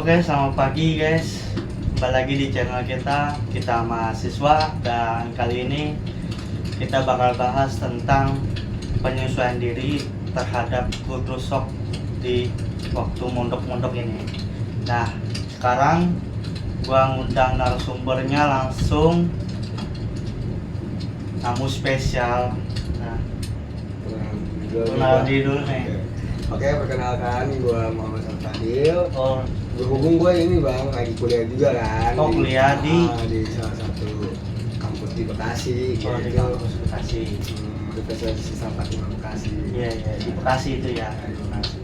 Oke, selamat pagi guys. Kembali lagi di channel kita mahasiswa, dan kali ini kita bakal bahas tentang penyesuaian diri terhadap kultur shock di waktu mondok-mondok ini. Nah, sekarang gua ngundang narasumbernya langsung, tamu spesial. Nah, kenal diri dulu nih. Oke, perkenalkan gue Muhammad Fadil. Oh, Berhubung gue ini bang lagi kuliah juga kan. Oh, kuliah di salah satu kampus di Bekasi. oh di kampus Bekasi. Universitas Islam Fatimah Bekasi. Iya, di Bekasi itu ya. Di Bekasi.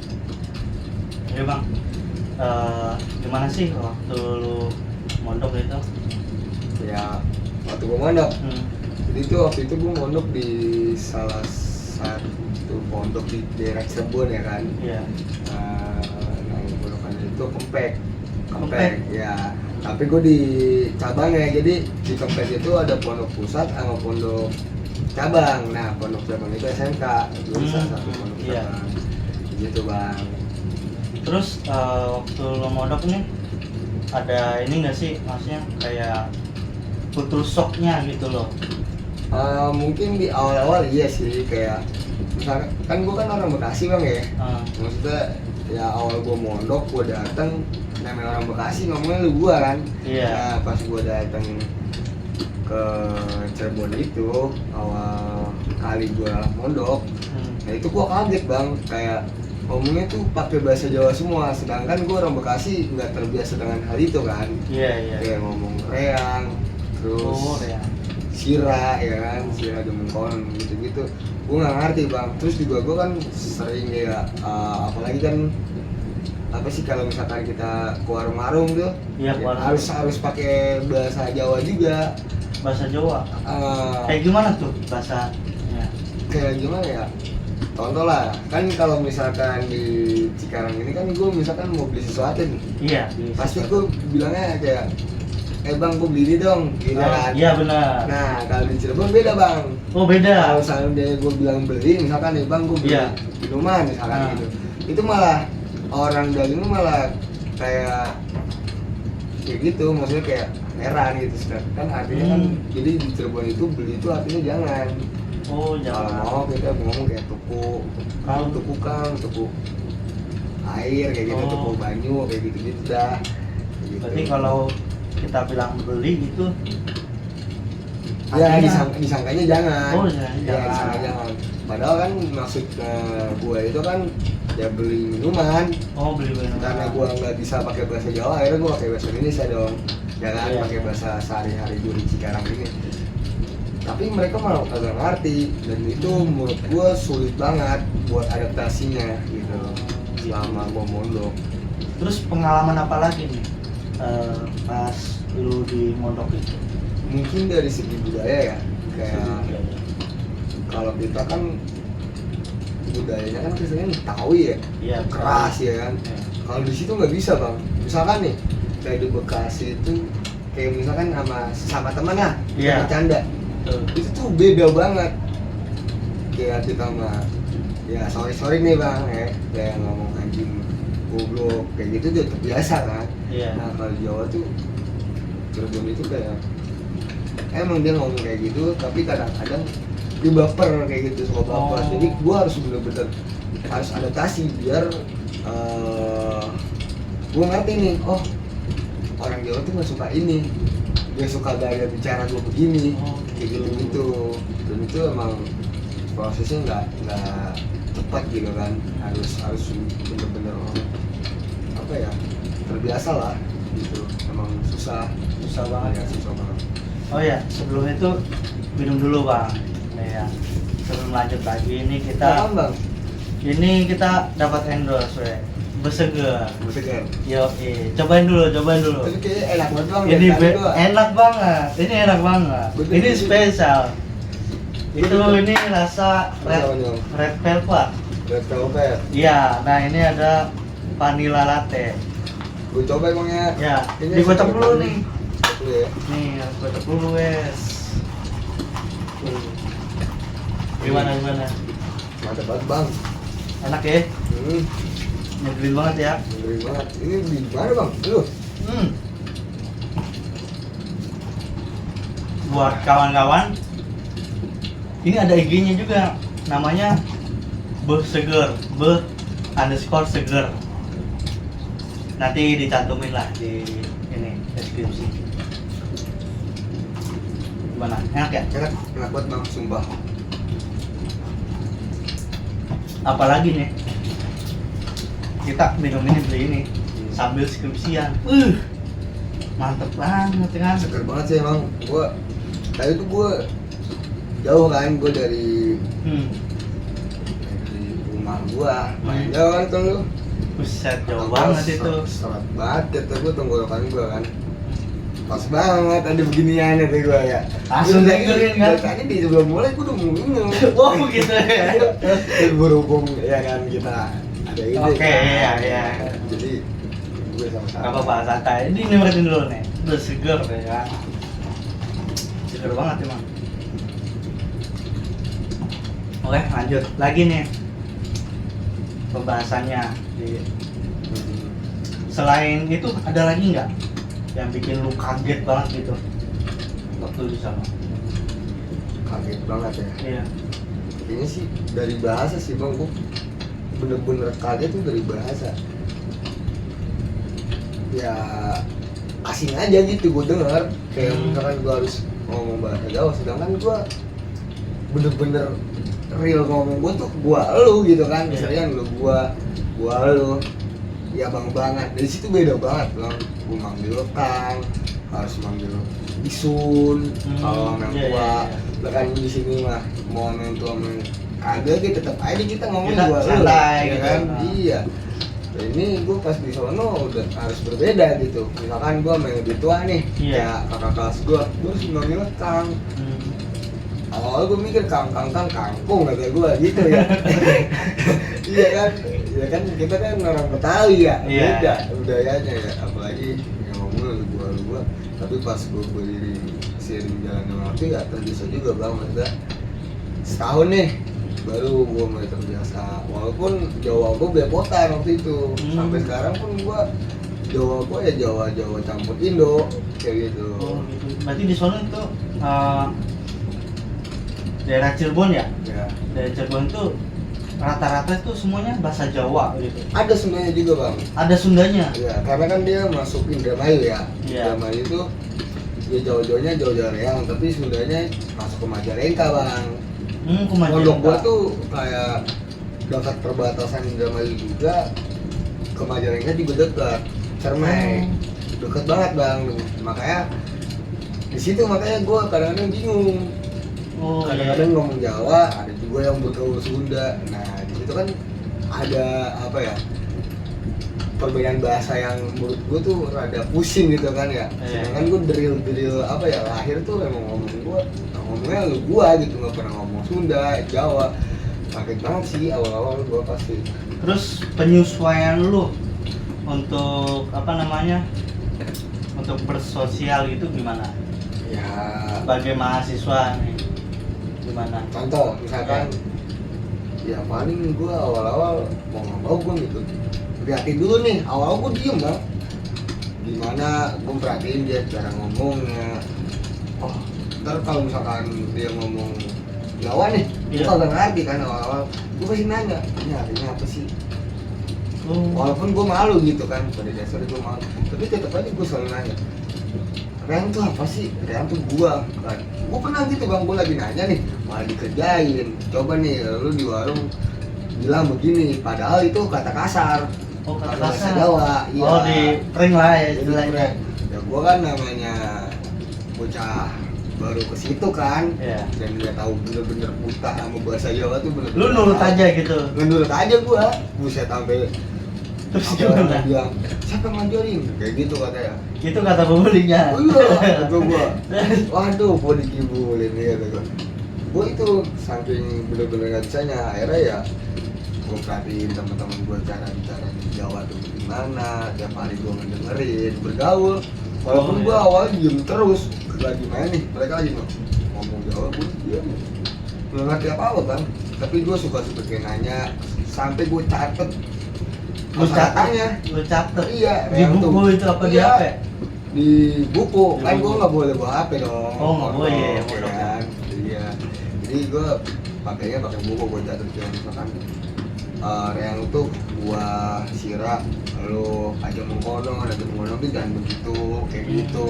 Jadi bang, gimana sih waktu lu mondok itu? Ya, waktu gue mondok. Hmm. Jadi waktu itu gue mondok di salah satu pondok di daerah Cirebon ya kan. Iya. Nama pondokannya itu Kempek. Kempek? Ya. Tapi gue di cabangnya, jadi di Kempek itu ada pondok pusat sama pondok cabang. Nah, pondok cabang itu SMK. Itu salah satu pondok Iya. cabang. Gitu bang. Terus waktu lu mondok nih ada ini nggak sih, maksudnya kayak kultur shocknya gitu loh? Mungkin di awal-awal iya sih, kayak misalkan kan gue kan orang Bekasi bang ya. Maksudnya ya awal gue mondok, gue dateng namanya orang Bekasi ngomongnya lu gua kan. Iya. Nah, pas gue dateng ke Cirebon itu awal kali gue mondok, nah itu gue kaget bang, kayak ngomongnya tuh pakai bahasa Jawa semua, sedangkan gue orang Bekasi nggak terbiasa dengan hal itu kan. Iya. Kayak ngomong reang, terus Ya. sira ya kan, sira demengkon gitu-gitu gue nggak ngerti bang. Terus juga gue kan sering ya apalagi kan apa sih kalau misalkan kita ke warung-warung tuh Iya, ya, harus pakai bahasa Jawa juga. Bahasa Jawa. Uh, Kayak gimana tuh bahasanya? kayak gimana ya, contoh lah kan kalau misalkan di Cikarang ini kan gue misalkan mau beli sesuatu nih, Iya. pasti gue bilangnya kayak bang gue beli ini dong gitu kan. Iya benar. Nah kalau di Cirebon beda bang. Oh beda. Kalau misalnya gue bilang beli, misalkan nih bang gue beli Iya. minuman misalkan gitu, itu malah orang dagingnya malah kayak gitu, maksudnya kayak heran gitu kan, artinya kan jadi di Cirebon itu beli itu artinya jangan. Oh Kalau jangan. mau kita ngomong kayak tuku kang, tuku air kayak gitu, tuku banyu kayak gitu dah. Gitu. Berarti kalau kita bilang beli itu ya artinya- disangkanya jangan. Oh Ya disangka jangan. Padahal kan maksud gue itu kan ya beli minuman. Oh beli minuman. Karena gue nggak bisa pakai bahasa Jawa, akhirnya gue pakai bahasa Indonesia dong. Jangan Iya. pakai bahasa sehari-hari gue di Cikarang ini. Tapi mereka malah kagak ngerti, dan itu menurut gue sulit banget buat adaptasinya gitu selama gue mondok. Terus pengalaman apa lagi nih pas lu di mondok itu? Mungkin dari segi budaya ya, kayak kalau kita kan budayanya kan biasanya Betawi ya, Iya, keras ya kan. Iya. Kalau di situ nggak bisa bang. Misalkan nih kayak di Bekasi itu kayak misalkan sama teman lah, Iya. bercanda, Betul. itu tuh beda banget. Kayak kita mah ya sorry nih bang ya, kayak ngomong anjing, goblok kayak gitu udah terbiasa kan. Iya. Nah kalau di Jawa tuh Cirebon itu kayak emang dia ngomong kayak gitu, tapi kadang-kadang dia baper kayak gitu, suka baper. Oh. Jadi gua harus bener-bener harus adaptasi biar gua ngerti nih, oh orang Jawa tuh nggak suka ini, dia suka gaya bicara gua begini, Oh, kayak gitu. gitu. Dan itu emang prosesnya nggak cepat gitu kan, harus bener-bener apa ya, terbiasa lah gitu. Emang susah banget. ya, susah banget. Oh ya, sebelum itu minum dulu bang. Ya, sebelum lanjut lagi ini Apaan, bang? kita dapat endorse we. Berseger. Segar. Yo, cobain dulu. Tapi kayaknya enak banget bang. Ini dari tadi gua. enak banget. Ini enak banget. Betul, Ini betul. spesial. Itu Betul. ini rasa red velvet. Red velvet. Iya, nah ini ada vanilla latte. Gue coba emangnya. Ya, Kayaknya digocok sedikit dulu lagi. nih. Dulu ya. Nih, gocok dulu wes. Gimana? Mantap banget bang. Enak ya? Nyebelin banget ya. Ngeri banget. Ini di mana bang? Lu? Buat kawan-kawan, ini ada IG-nya juga, namanya Seger, _seger. Nanti dicantumin lah di ini deskripsi. Gimana? Enak ya? Enak banget bang, sumpah. Apalagi nih, kita minum ini beli ini sambil skripsian. Mantep banget kan? Seger banget sih emang. Gua tadi tuh gua jauh kan, gua dari rumah gua, main jauh kan tuh lu. Buset, jauh banget itu. Seret banget kata gua tenggorokan gua kan. Pas banget ada beginian ya gua ya. Langsung Udah, dengerin kan? Tadi di sebelum mulai gua udah mau minum. Oh gitu ya. Berhubung ya kan kita ada ide. Oke, kan. iya. Jadi gue sama-sama. Apa bahas santai. Ini nikmatin dulu nih. Udah seger deh ya. Seger banget emang. Oke, lanjut lagi nih pembahasannya. Selain itu ada lagi nggak yang bikin lu kaget banget gitu waktu di sana? Kaget banget ya. Iya. Kayaknya sih dari bahasa sih bang, gue bener-bener kaget tuh dari bahasa. Ya asing aja gitu gue denger, kayak misalkan gue harus ngomong bahasa Jawa, sedangkan gue bener-bener real ngomong gue tuh gue elu gitu kan, misalnya lu gue lu, ya bang banget. Dari situ beda banget bang, gue manggil lo Kang, harus manggil Isun, kalau orang tua. Bahkan di sini mah mau orang tua ada gitu, tetap aja kita ngomong Kita gua santai ya gitu. kan. Iya. Nah, ini gue pas di sono udah harus berbeda gitu. Misalkan gue main lebih tua nih, ya kakak kelas gue harus manggil Kang. Awal gue mikir kangkung kata gue gitu ya. Iya kan, ya kan kita kan orang Betawi ya, beda budayanya ya. Apalagi yang ngomong lu gua. Tapi pas gue berdiri seiring jalannya waktu ya terbiasa juga bang. Maksudnya setahun nih baru gue mulai terbiasa. Walaupun Jawa gue belepotan waktu itu, sampai sekarang pun gue Jawa gue ya Jawa campur Indo kayak gitu. Oh gitu. Berarti di sana itu daerah Cirebon ya? Ya. Daerah Cirebon tuh rata-rata itu semuanya bahasa Jawa gitu. Ada Sundanya juga bang. Ada Sundanya? Ya, karena kan dia masuk Indramayu ya. Iya. Indramayu itu ya Jawa-Jawanya Jawa Reang, tapi Sundanya masuk ke Majalengka bang. Ke Majalengka. Pondok gua tuh kayak dekat perbatasan Indramayu juga, ke Majalengka juga dekat. Cermai. Dekat banget bang. Makanya di situ makanya gua kadang-kadang bingung. Kadang-kadang ngomong Jawa, ada juga yang bergaul Sunda. Nah, di situ kan ada apa ya? Perbedaan bahasa yang menurut gue tuh rada pusing gitu kan ya. Sedangkan gue drill apa ya, lahir tuh emang ngomongnya lu gua gitu, nggak pernah ngomong Sunda, Jawa. Kaget banget sih awal-awal gue pasti. Terus penyesuaian lu untuk apa namanya? Untuk bersosial itu gimana? Ya Sebagai mahasiswa nih. Gimana? contoh misalkan ya paling gue awal-awal mau nggak mau gue ngikut, liatin dulu nih, awal gue diem bang, gimana gue perhatiin dia cara ngomongnya. Oh ntar kalau misalkan dia ngomong Jawa nih, gue kagak ngerti kan awal-awal, gue pasti nanya ini artinya apa sih. Walaupun gue malu gitu kan, pada dasarnya gue malu, tapi tetap aja gue selalu nanya, Reang tuh apa sih? Reang tuh gua kan. Gua pernah gitu bang, gua lagi nanya nih, malah dikerjain. Coba nih, lu di warung bilang begini, padahal itu kata kasar. Oh, kata bahasa kasar. Jawa. Iya. Oh, di prank lah ya istilahnya. Ya gua kan namanya bocah baru ke situ kan, dan nggak tahu bener-bener buta sama bahasa Jawa tuh bener-bener. Lu nurut aja gitu. Nurut aja gua, buset sampai terus gimana? Bilang, siapa yang ngajarin? Kayak gitu katanya. Itu kata pembelinya. Oh iya, kata gua. Waduh, gua dikibulin ya kata gua. Gua itu saking bener-bener nggak bisanya, akhirnya ya gua perhatiin teman-teman gua cara bicara di Jawa tuh gimana, tiap hari gua ngedengerin, bergaul. Walaupun gua awalnya diem terus, lagi main nih, mereka lagi ngomong Jawa, gua diem. Nggak ngerti apa-apa bang, tapi gua suka kayak nanya, sampai gua catet Lu catat, kosakatanya. lu catat. Iya, Di yang buku tuh. itu apa di Iya. HP? Di buku Di kan buku. gue nggak boleh bawa HP dong. Oh, nggak boleh, ya, ya mondok. kan. Iya. Jadi gue pakainya pakai buku, gue catat yang misalkan yang tuh buah sirah, lalu aja mengkono tuh jangan begitu, kayak gitu.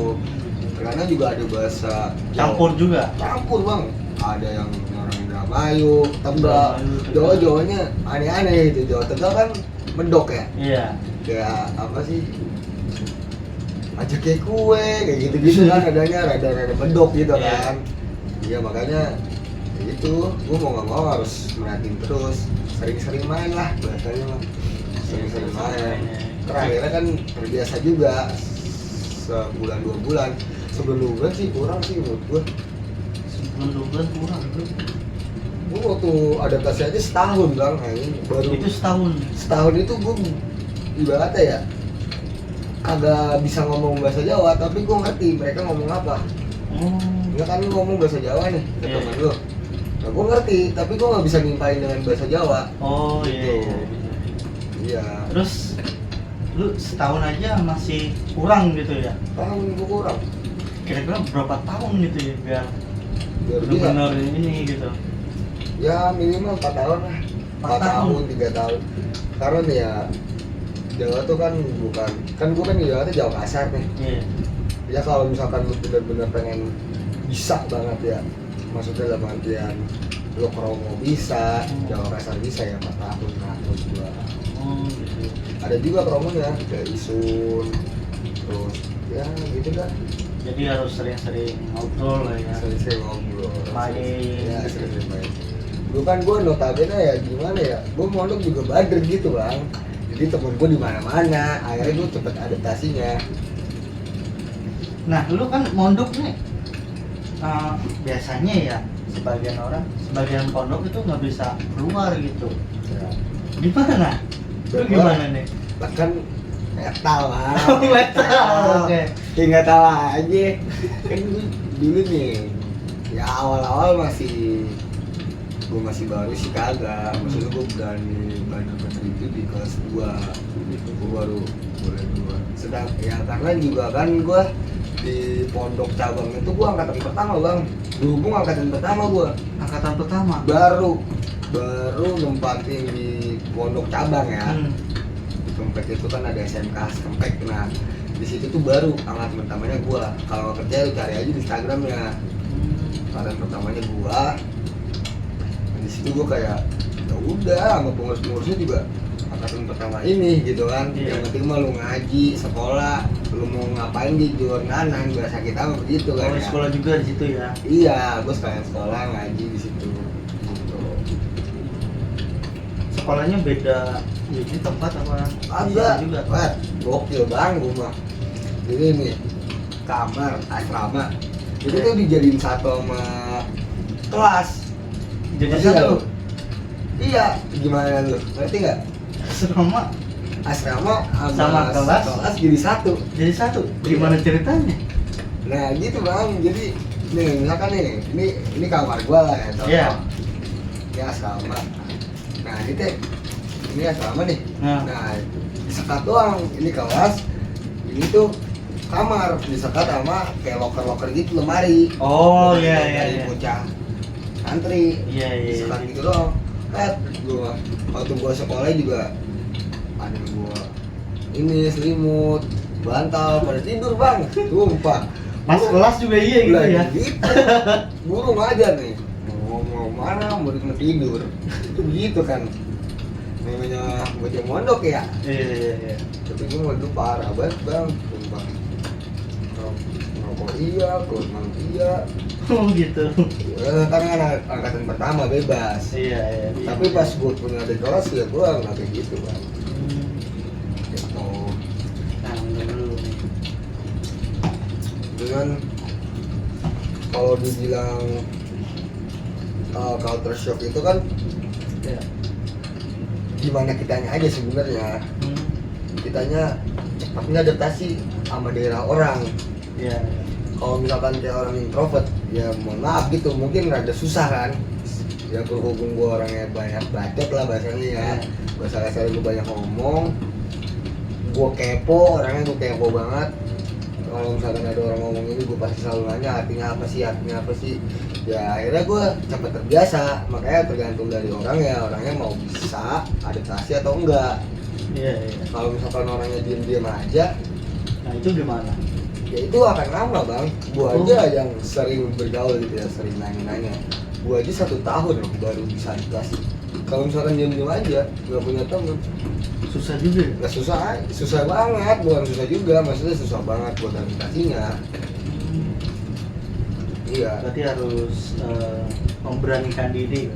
Karena juga ada bahasa Campur juga. campur bang, ada yang orang Indramayu, Tegal, Tegal. Jawa-Jawanya aneh-aneh gitu. Jawa Tegal kan mendok ya, Iya. kayak apa sih, aja kayak kue kayak gitu kan, adanya rada-rada mendok gitu Iya. kan. Iya makanya ya itu gue mau nggak mau harus merhatiin terus, sering-sering main lah bahasanya mah, sering-sering main. Terakhirnya kan terbiasa juga, sebulan 2 bulan, sebelum 2 bulan sih kurang sih menurut gue. Sebelum 2 bulan kurang bro. Gue waktu adaptasi aja setahun bang, ini baru Itu setahun. setahun itu gue ibaratnya ya kagak bisa ngomong bahasa Jawa, tapi gue ngerti mereka ngomong apa. Oh. Ya kan lu ngomong bahasa Jawa nih ke Iya. temen lu, nah gue ngerti tapi gue nggak bisa nimpain dengan bahasa Jawa. Oh iya, Gitu. iya. Iya, Terus lu setahun aja masih kurang gitu ya? tahun gue kurang Kira-kira berapa tahun gitu ya biar biar bisa. benar-benar ini gitu? Ya minimal 4 tahun lah, 4 4 tahun. tahun 3 tahun. Karena nih ya Jawa tuh kan bukan, kan gue kan di Jawa tuh Jawa kasar nih. Iya. Ya kalau misalkan lu bener-bener pengen bisa banget ya, maksudnya dalam artian lu kromo bisa, Jawa kasar bisa ya 4 tahun lah menurut gua. Oh gitu. Ada juga kromonya kayak isun, terus ya gitu dah. Jadi harus sering-sering ngobrol lah ya. Sering-sering ngobrol, Main. ya sering-sering main. Dulu kan gua notabene ya gimana ya, gua mondok juga bader gitu bang. Jadi temen gua di mana-mana, akhirnya gua cepet adaptasinya. Nah, lu kan mondok nih, biasanya ya sebagian pondok itu nggak bisa keluar gitu. Ya. Gimana? Lu Gua- gimana nih? Lah kan metal lah. Metal, oke. Ya nggak tahu aja. Kan dulu nih, ya awal-awal gue masih baru sih kagak. Maksudnya gue berani bener-bener itu di kelas 2. Gue baru boleh 2. Sedang ya karena juga kan gue di pondok cabang itu gue angkatan pertama bang. Dulu gue angkatan pertama gue. Angkatan pertama. Baru nempatin di pondok cabang ya. Di Kempek itu kan ada SMK Kempek. Nah di situ tuh baru angkatan pertamanya gue. Kalau nggak percaya lu cari aja di Instagramnya. Angkatan pertamanya gue. Di situ gue kayak ya udah sama pengurus-pengurusnya juga angkatan pertama ini gitu kan. Iya. Yang penting mah lu ngaji, sekolah, lu mau ngapain di luar nanan, bahasa kita mah begitu kan. Oh, Ya. sekolah juga di situ ya. Iya, gue sekalian sekolah ngaji di situ. Gitu. Sekolahnya beda ini tempat apa? Agak, Juga. wah, gokil bang gue mah. Jadi nih kamar asrama itu tuh dijadiin satu sama kelas. Jadi Ngerti satu nggak lu? Iya, gimana lu? Ngerti nggak? asrama Asrama Sama kelas? jadi satu. jadi satu. Gimana ceritanya? Nah gitu bang, jadi nih misalkan nih, ini kamar gua lah ya, contoh. Iya. Ini asrama. Nah ini asrama nih. Nah. Nah disekat doang, ini kelas, ini tuh kamar disekat sama kayak loker gitu, lemari. Oh iya Lemari iya iya. bocah santri. Iya iya. Disekat iya. gitu doang. Gua waktu gua sekolah juga ada gua ini selimut, bantal pada tidur bang, sumpah. Pas kelas juga iya gitu ya. Gitu. Guru ngajar nih, mau mana mau tidur, itu begitu kan. Namanya bocah mondok ya. Iya iya iya. Tapi gue mau parah banget bang, sumpah. Ngerokok iya, keluar iya. Oh gitu. Karena angkatan pertama bebas. Iya iya. Tapi pas gue punya adik kelas ya gue nggak kayak gitu bang. Gitu. Nah, dulu nih. Dengan kalau dibilang culture shock itu kan Iya. gimana kitanya aja sebenarnya. Kitanya cepatnya adaptasi sama daerah orang. Iya. Kalau misalkan kayak orang introvert ya mohon maaf gitu, mungkin rada susah kan. ya berhubung gue orangnya banyak bacot lah bahasanya ya, bahasa kasar gue banyak ngomong, gue kepo, orangnya gue kepo banget. Kalau misalkan ada orang ngomong ini gue pasti selalu nanya artinya apa sih, ya akhirnya gue cepet terbiasa. Makanya tergantung dari orangnya mau bisa adaptasi atau enggak. Iya. Kalau misalkan orangnya diem aja, Nah itu gimana? ya itu akan lama bang. Gue aja yang sering bergaul gitu ya, sering nanya-nanya, gue aja 1 tahun loh baru bisa adaptasi. Kalau misalkan diem aja nggak punya temen, Susah juga ya? nggak susah banget, bukan susah juga, maksudnya susah banget buat adaptasinya. Iya. Berarti harus memberanikan diri.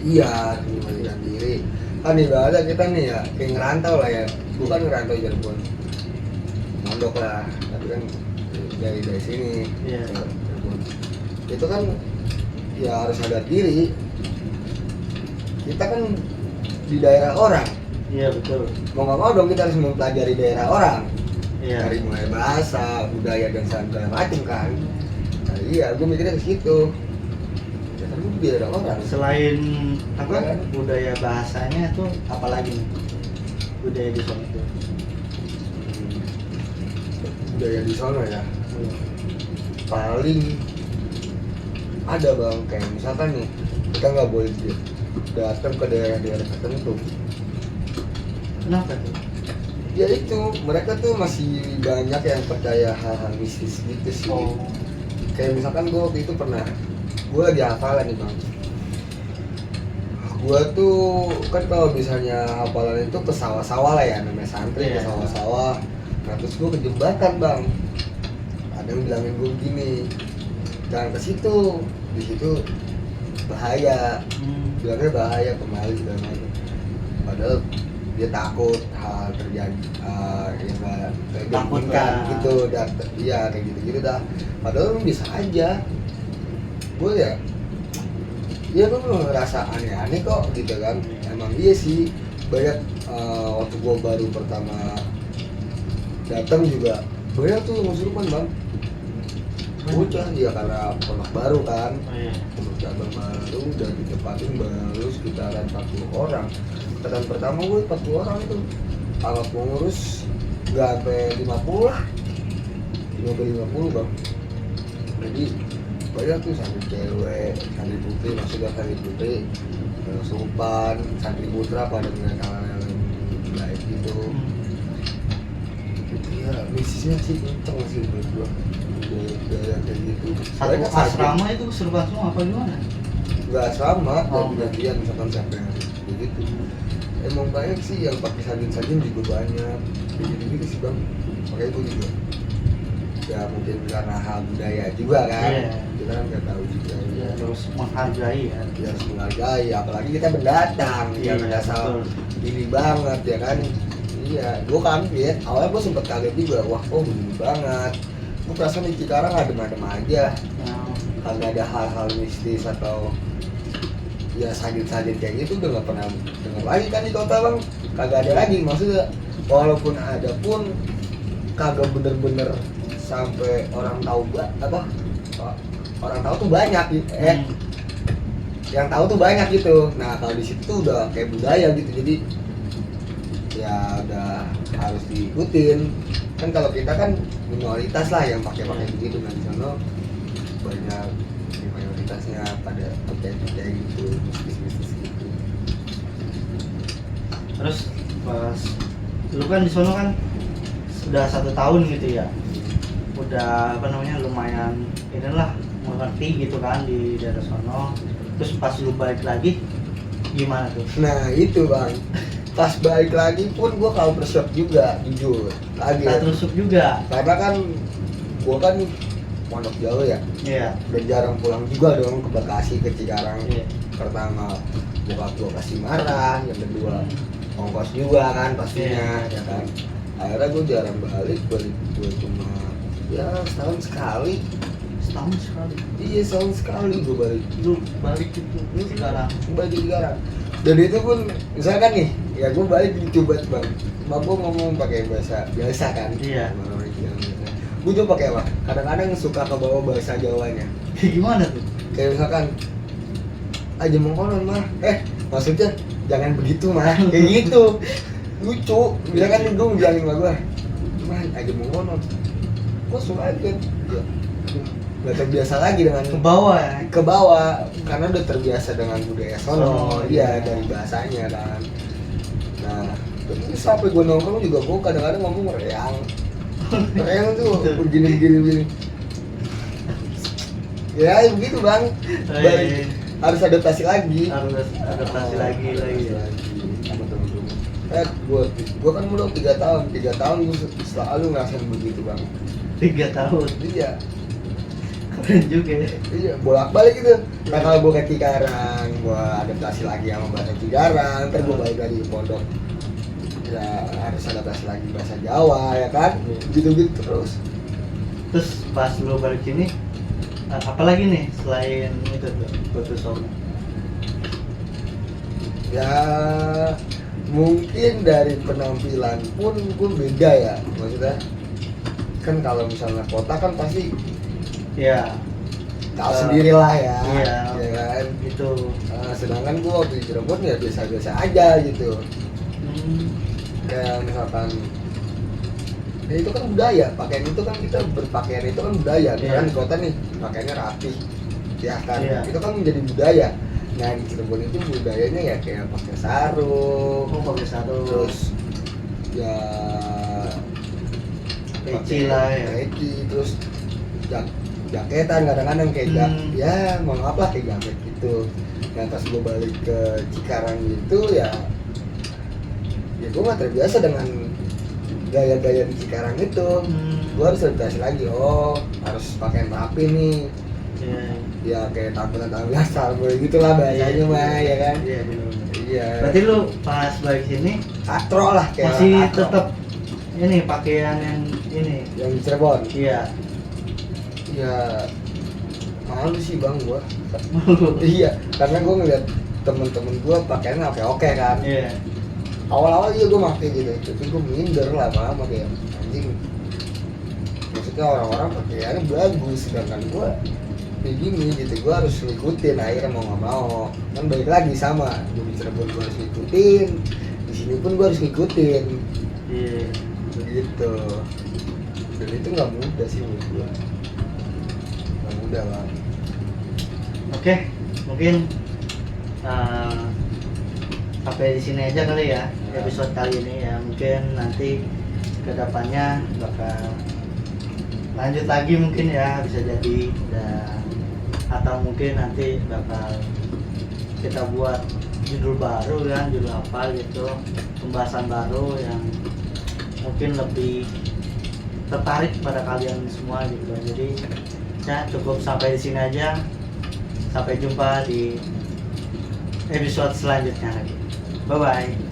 Iya, mengembalikan diri. Kan ibaratnya kita nih ya, kayak ngerantau lah ya. Bukan ngerantau Cirebon, mondok lah. Tapi kan dari sini. Iya. ke Cirebon. Itu kan ya harus sadar diri. Kita kan di daerah orang. Iya betul. Mau nggak mau dong kita harus mempelajari daerah orang. Iya. Dari mulai bahasa, budaya dan segala macam kan. Nah, iya, gue mikirnya ke situ. Ya kan gue di daerah orang. Selain apa Iya kan? budaya bahasanya tuh apalagi nih budaya di sana itu? Budaya di sana ya. Paling ada bang, kayak misalkan nih kita nggak boleh datang ke daerah-daerah tertentu. Kenapa tuh? Ya itu, mereka tuh masih banyak yang percaya hal-hal mistis gitu sih. Oh. Kayak misalkan gue waktu itu pernah, gue lagi hafalan nih bang. Gue tuh kan kalau misalnya hafalan itu ke sawah-sawah lah ya, namanya santri ke Iya. sawah-sawah. Nah terus gue ke jembatan bang. Ada yang bilangin gue begini, jangan ke situ, di situ bahaya. Bilangnya bahaya, kembali segala macam. Padahal dia takut hal terjadi yang nggak Takut diinginkan lah. gitu, dan iya kayak gitu dah. Padahal bisa aja. Gue ya gue ngerasa aneh-aneh kok gitu kan. Emang iya sih, banyak waktu gue baru pertama datang juga banyak tuh yang kesurupan bang. Bocah ya, karena pondok baru kan, Oh iya. pondok cabang baru dan ditempatin baru sekitaran 40 orang. Angkatan pertama gue 40 orang itu, alat pengurus nggak sampai 50 lah, 50 bang. Jadi banyak tuh santri cewek, santri putri, maksudnya santri putri, supan, santri putra pada dengan hal-hal yang baik gitu. Iya, bisnisnya sih kenceng sih menurut gua. Gaya kayak gitu. Satu Banyak santri. asrama itu kesurupan semua apa gimana? Nggak asrama, Oh, dan bagian misalkan siapa yang begitu. Emang banyak sih yang pakai sajin juga banyak, kayak gitu sih bang. Makanya gue juga, ya mungkin karena hal budaya juga kan. Iya. Kita kan nggak tahu juga. Ya, terus menghargai ya. Ya harus menghargai, apalagi kita pendatang, Iya, yang asal betul. ini banget ya kan. Iya, gue kaget. Awalnya gue sempet kaget juga, wah kok begini banget. Gue perasaan di Cikarang adem-adem aja, Nah, kagak ada hal-hal mistis atau ya sajin-sajin kayak gitu udah nggak pernah dengar lagi kan di kota bang. Kagak ada lagi, maksudnya walaupun ada pun kagak bener-bener sampai orang tahu orang tahu tuh banyak yang tahu tuh banyak gitu. Nah kalau di situ tuh udah kayak budaya gitu, jadi ya udah harus diikutin. Kan kalau kita kan minoritas lah yang pakai begitu, nah di sana banyak mayoritasnya pada percaya gitu, bisnis gitu. terus pas lu kan di sono kan sudah 1 tahun gitu ya, udah apa namanya lumayan inilah mengerti gitu kan di daerah sono. Terus pas lu balik lagi gimana tuh? Nah itu bang, pas balik lagi pun gue kalau bersyok juga, jujur Tak kaget. terusuk juga. Karena kan gue kan pondok jauh ya, Iya. dan jarang pulang juga dong ke Bekasi, ke Cikarang. Iya. Pertama bokap gue kasih marah, yang kedua ongkos juga kan pastinya. Iya. Ya kan, akhirnya gue jarang balik gue cuma ya setahun sekali. Setahun sekali. Iya setahun sekali gue balik. Lu balik itu sekarang. Balik sekarang. Dan itu pun misalkan nih, ya gue balik dicoba bang. Bang gue ngomong pakai bahasa biasa kan. Iya. Gue coba pakai apa? Kadang-kadang suka ke bawah bahasa Jawanya. Gimana tuh? Kayak misalkan aja mengkonon mah, maksudnya jangan begitu mah, kayak gitu. Lucu, bilang kan gue bilangin sama gue, mah aja mengkonon. Gue suka aja, ya, udah terbiasa lagi dengan Ke bawah ya. ke bawah karena udah terbiasa dengan budaya sono, Oh, iya iya. dari bahasanya kan. Nah, terus sampai gue nongkrong juga gue kadang-kadang ngomong reang tuh begini. Ya begitu bang, balik, harus adaptasi lagi. Harus adaptasi lagi ya. Sama temen-temen. Gue kan udah 3 tahun gue selalu ngerasain begitu bang. 3 tahun. Iya, Keren juga ya. iya bolak-balik gitu. Nah kalau gue ke Cikarang, gue adaptasi lagi sama bahasa Cikarang, ntar gue balik lagi ke pondok, ya harus adaptasi lagi bahasa Jawa ya kan, gitu-gitu terus. Terus pas lu balik sini, apalagi nih selain itu tuh Goto Sono? Ya mungkin dari penampilan pun beda ya, maksudnya kan kalau misalnya kota kan pasti Ya, tahu sendiri lah ya, iya. ya kan. Itu. Sedangkan gue waktu di Cirebon ya biasa-biasa aja gitu, Hmm, kayak misalkan ya itu kan budaya, pakaian itu kan kita berpakaian itu kan budaya. Misalkan Iya. di kota nih pakaiannya rapi ya kan, Iya. itu kan menjadi budaya. Nah di Cirebon itu budayanya ya kayak pakai sarung, oh pakai satu terus ya peci lah ya. peci, terus jaketan kadang-kadang kayak ya mohon maaf lah kayak jaket gitu. Nah pas gue balik ke Cikarang gitu ya gue gak terbiasa dengan gaya-gaya di Cikarang itu. Gue harus adaptasi lagi, harus pakaian rapi nih, Iya. ya kayak tampilan starboy gitulah bahasanya mah ya kan. Iya benar. Iya, Berarti lu pas balik sini katro lah kayak masih katro. tetap ini pakaian yang ini. Yang di Cirebon. Iya. Ya malu sih bang gua. Iya, karena gua ngeliat temen-temen gua pakaiannya oke kan. Iya. Awal-awal iya gua pakai gitu, tapi gua minder lama-lama kayak anjing. Maksudnya orang-orang pakaiannya bagus, sedangkan gua kayak gini gitu, gua harus ngikutin. Akhirnya mau nggak mau, kan balik lagi sama. Gua di Cirebon gua harus ngikutin, di sini pun gua harus ngikutin. Iya. Begitu. Dan itu nggak mudah sih menurut gua. Nggak mudah bang. Oke, mungkin sampai di sini aja kali ya episode kali ini ya. Mungkin nanti kedepannya bakal lanjut lagi mungkin ya, bisa jadi atau mungkin nanti bakal kita buat judul baru kan, judul apa gitu, pembahasan baru yang mungkin lebih tertarik pada kalian semua gitu. Jadi ya cukup sampai di sini aja. Sampai jumpa di episode selanjutnya lagi. Bye bye.